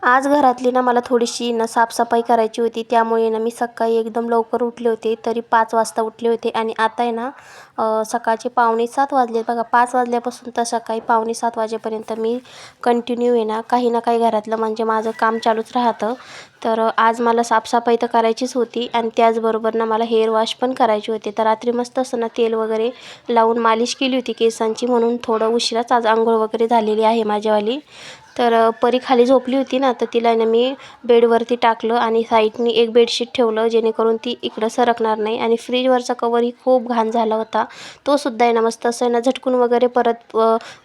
आज घरातली ना मला थोडीशी ना साफसफाई करायची होती, त्यामुळे ना मी सकाळी एकदम लवकर उठले होते. तरी 5 वाजता उठले होते आणि आता आहे ना सकाळचे 6:45 वाजले बघा. 5 वाजल्यापासून तर सकाळी 6:45 वाजेपर्यंत मी कंटिन्यू आहे ना काही ना काही घरातलं म्हणजे माझं काम चालूच राहतं. तर आज मला साफसफाई तर करायचीच होती आणि त्याचबरोबर ना मला हेअर वॉश पण करायची होती. तर रात्री मस्त असं ना तेल वगैरे लावून मालिश केली होती केसांची, म्हणून थोडं उशिराच आज अंघोळ वगैरे झालेली आहे माझ्यावाली. तर परी खाली झोपली होती ना, तर तिला ना मी बेडवरती टाकलं आणि साईडनी एक बेडशीट ठेवलं, जेणेकरून ती इकडं सरकणार नाही. आणि फ्रीजवरचा कवरही खूप घाण झाला होता, तो सुद्धा आहे ना मस्त असं आहे ना झटकून वगैरे परत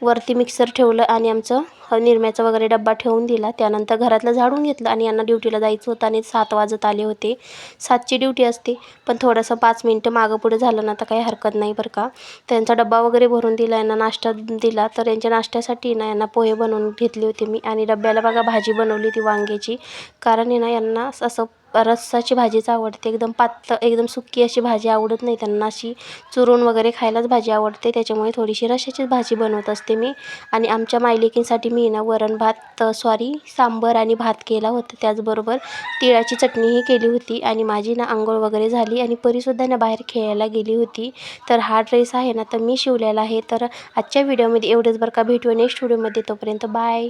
वरती मिक्सर ठेवलं आणि आमचं निरम्याचा वगैरे डब्बा ठेवून दिला. त्यानंतर घरातलं झाडून घेतलं आणि यांना ड्युटीला जायचं होतं आणि 7 वाजत आले होते. 7ची ड्युटी असते, पण थोडंसं 5 मिनटं मागं पुढं झालं ना तर काही हरकत नाही बरं का. त्यांचा डब्बा वगैरे भरून दिला, यांना नाश्ता दिला. तर यांच्या नाश्त्यासाठी ना यांना पोहे बनवून घेतले होते मी आणि डब्याला बघा भाजी बनवली ती वांग्याची. कारण आहे ना यांना असं रस्साची भाजीच आवडते, एकदम पातळ एकदम सुक्की अशी भाजी आवडत नाही त्यांना, अशी चुरून वगैरे खायलाच भाजी आवडते. त्याच्यामुळे थोडीशी रश्श्याचीच भाजी बनवत असते मी. आणि आमच्या मायलेकींसाठी मी ना वरण भात सांबर आणि भात केला होता, त्याचबरोबर तिळाची चटणीही केली होती. आणि माझी ना अंघोळ वगैरे झाली आणि परीसुद्धा ना बाहेर खेळायला गेली होती. तर हा ड्रेस आहे ना तर मी शिवलेला आहे. तर आजच्या व्हिडिओमध्ये एवढंच बरं का. भेटूया नेक्स्ट व्हिडिओमध्ये, तोपर्यंत बाय.